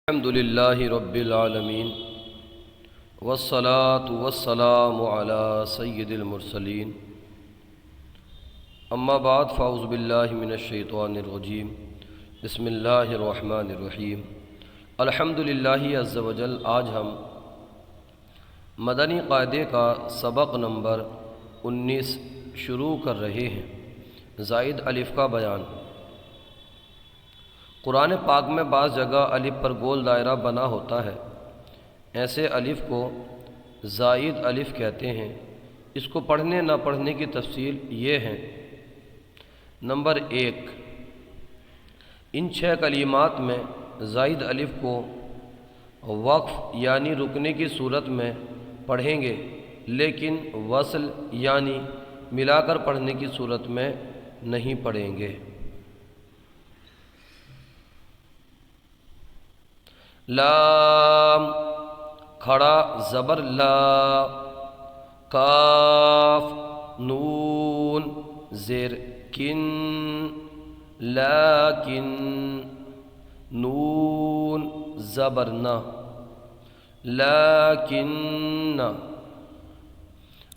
الحمد للہ رب العالمین والصلاة والسلام علی سید المرسلین اما بعد فاعوذ باللہ من الشیطان الرجیم بسم اللہ الرحمن الرحیم الحمد للہ عز وجل۔ آج ہم مدنی قاعدے کا سبق نمبر 19 شروع کر رہے ہیں۔ زائد الف کا بیان۔ قرآن پاک میں بعض جگہ الف پر گول دائرہ بنا ہوتا ہے، ایسے الف کو زائد الف کہتے ہیں۔ اس کو پڑھنے نہ پڑھنے کی تفصیل یہ ہے۔ نمبر 1، ان 6 کلمات میں زائد الف کو وقف یعنی رکنے کی صورت میں پڑھیں گے، لیکن وصل یعنی ملا کر پڑھنے کی صورت میں نہیں پڑھیں گے۔ لام کھڑا زبر لا، کاف نون زیر کن لیکن، نون زبر نہ لیکن۔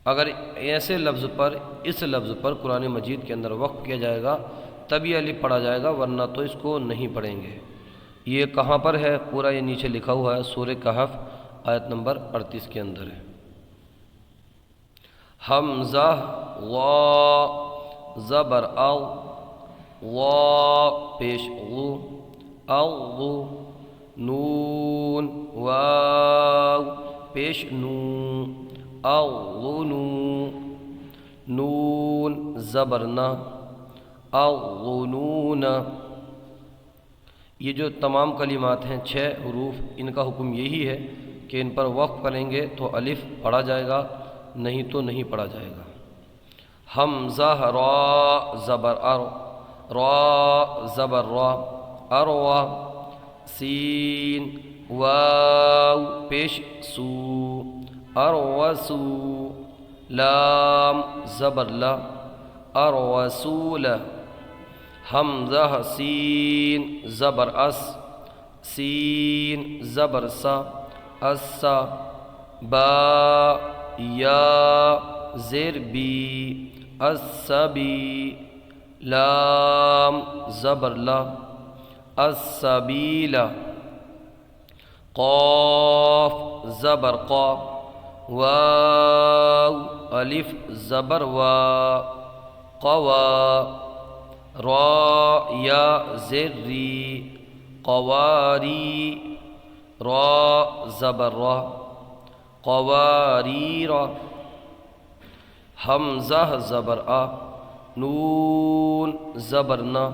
اگر ایسے لفظ پر اس لفظ پر قرآن مجید کے اندر وقف کیا جائے گا تب یہ الف پڑھا جائے گا، ورنہ تو اس کو نہیں پڑھیں گے۔ یہ کہاں پر ہے؟ پورا یہ نیچے لکھا ہوا ہے، سورہ کہف آیت نمبر 38 کے اندر ہے۔ حمزہ وا زبر او، وا پیش غو، او نون واو پیش نو، او نو، نون زبر نا، او نون۔ یہ جو تمام کلمات ہیں 6 حروف، ان کا حکم یہی ہے کہ ان پر وقف کریں گے تو الف پڑھا جائے گا، نہیں تو نہیں پڑھا جائے گا۔ حمزہ را زبر ار، را زبر را، اروا، سین واو پیش سو، اروسو، لام زبر لا، اروسول۔ حمزہ سین زبر اس، سین زبر سا، اسا، با یا زیر بی، السبی، لام زبر لا، السبیل۔ قاف زبر قا، واو الف زبر وا، قوا، را یا زیر ری، قواری، را زبر را، قواری را۔ حمزہ زبر آ، نون زبر نا،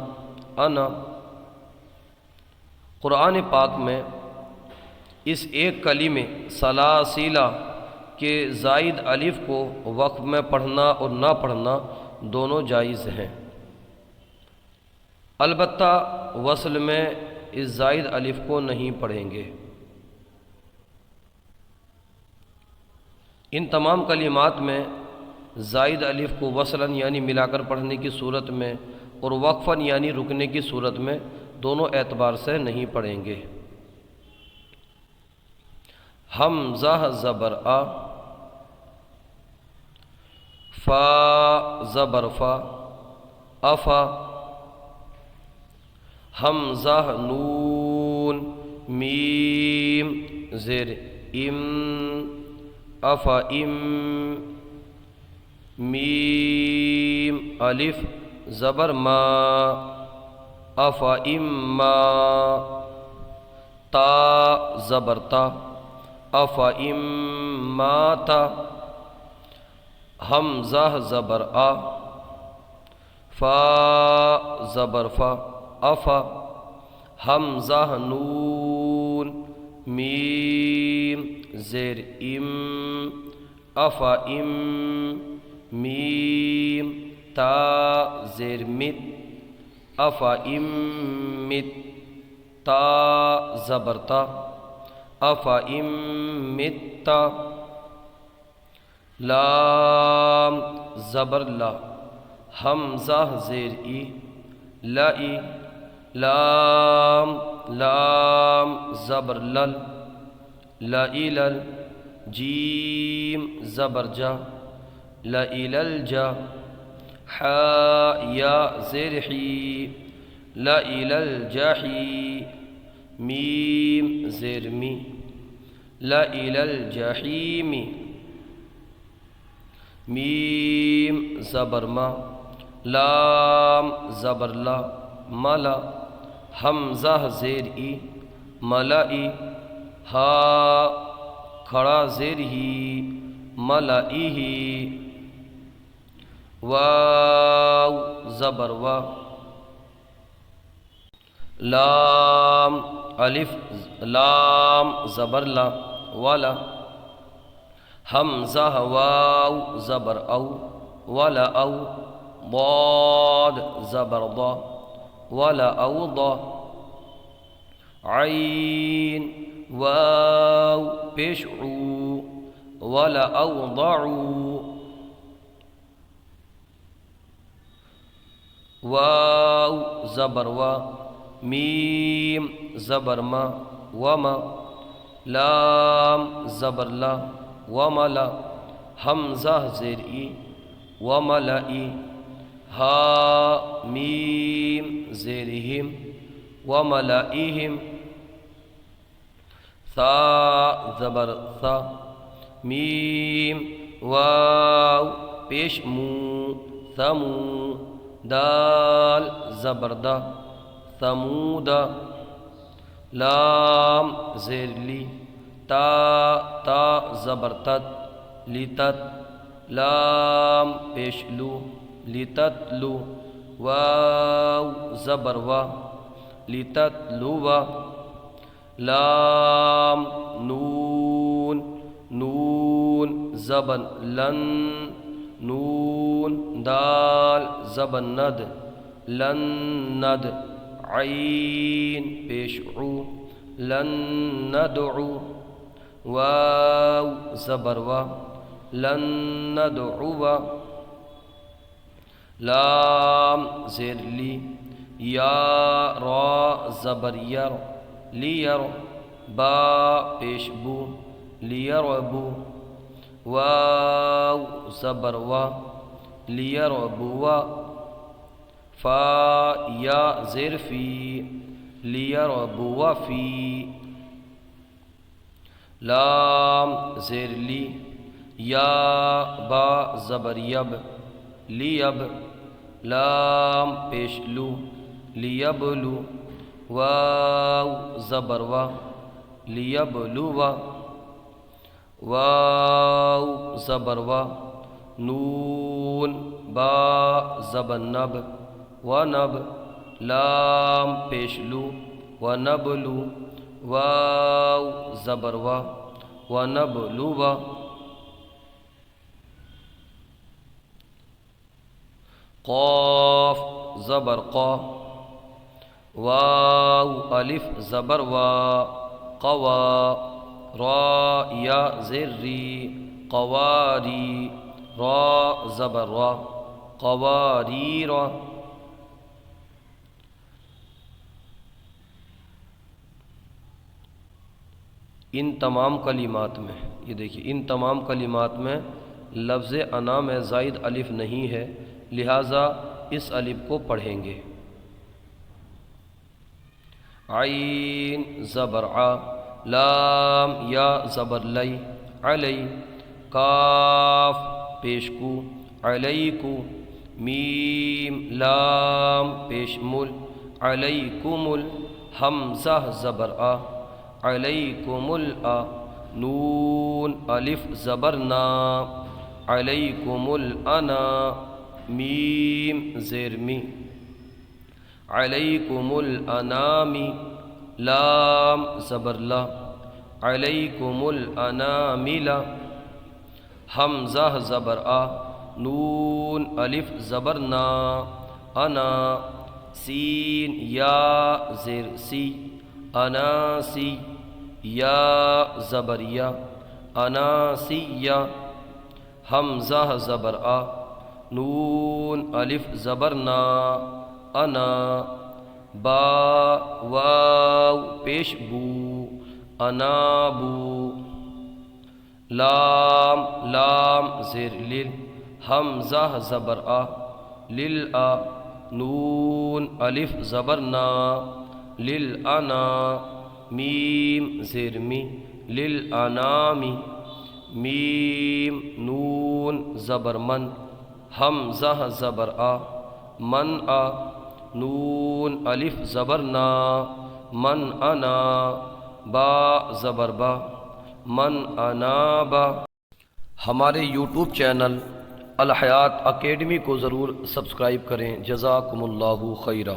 انا۔ قرآن پاک میں اس ایک کلمے سلاسلہ کے زائد الف کو وقف میں پڑھنا اور نہ پڑھنا دونوں جائز ہیں، البتہ وصل میں اس زائد الف کو نہیں پڑھیں گے۔ ان تمام کلمات میں زائد الف کو وصلاً یعنی ملا کر پڑھنے کی صورت میں اور وقفاً یعنی رکنے کی صورت میں دونوں اعتبار سے نہیں پڑھیں گے۔ حمزہ زبر آ، فا زبر فا، افا۔ حمزہ نون میم زیر ام، افا ام، میم الف زبر ما، افا ام ما، تا زبر تا، افا ام ما تا۔ حمزہ زبر آ، فا زبر فا، افا۔ حمزہ نون میم زیر ام، افا ام، میم تا زیر مت، افا ام مت، تا زبر تا، افا ام مت تا۔ لام زبر لا، حمزہ زیر ای، لائی، لام لام زبر لل لإلل جیم زبر جا لإلل جا حا یا زیر حی لإلل جاحی میم زیر می لإلل جاحیم میم زبر ما لام زبر لا ملا حمزہ زیر ای ملائی ہا کھڑا زیر ہی ملائی ہی واو زبر وا لام الف لام زبر لا والا حمزہ واو زبر او ولا او ضاد زبر ضا ولا او ضا عین واو پیش عو ولا او ضعو واو زبر وا میم زبر ما وما لام زبر لا وملا حمزہ زیر ای وملائی ہا میم زیرہم وملائہم ثا زبر ثا میم واو پیش مو ثمو دال زبر دا ثمودا لام زیر لی تا زبر تت لتت لام پیش لو لتتلو واو زبر وا لتتلو لام نون نون زبن لن نون دال زبن ند لن ند عین پیش عو لن ندعو واو زبر وا لن ندعو لام زیر لی یا را زبر یر لیر با پیش بو لیربو واو زبر وا لیربو فا یا زیر فی لیربو فی لام زیر لی یا با زبر یب لیب لام پیش لو لیبلو واو زبر وا لیبلو واو زبر وا نون با زبر نب ونب لام پیش لو ونبلو واو زبر وا ونبلو قاف زبر قا واو الف زبر وا قوا را یا زیر ری قواری را زبر را قواری را ان تمام کلمات میں یہ دیکھیے ان تمام کلمات میں لفظ انا میں زائد الف نہیں ہے، لہٰذا اس الف کو پڑھیں گے۔ عین زبر ع لام یا زبر لی علی کاف پیش کو علیکو میم لام پیش مل علیکم حمزہ زبر آ علیکم الآ نون الف زبر نا علیکم الانا میم زیر می علیکم الانامی لام زبر لا علیکم الانامل حمزہ زبر آ نون الف زبر نا انا سین یا زیر سی اناسی یا زبر یا اناسی یا حمزہ زبر آ نون الف زبر نا انا با واو پیش بو انابو لام لام زیر لیل حمزہ زبر آ لیل آ نون الف زبر نا لیل انا میم زیر می لیل انامی میم نون زبر من حمزہ زبر آ من آ نون الف زبر نا من انا با زبر با من انا با۔ ہمارے یوٹیوب چینل الحیات اکیڈمی کو ضرور سبسکرائب کریں۔ جزاکم اللہ خیرہ۔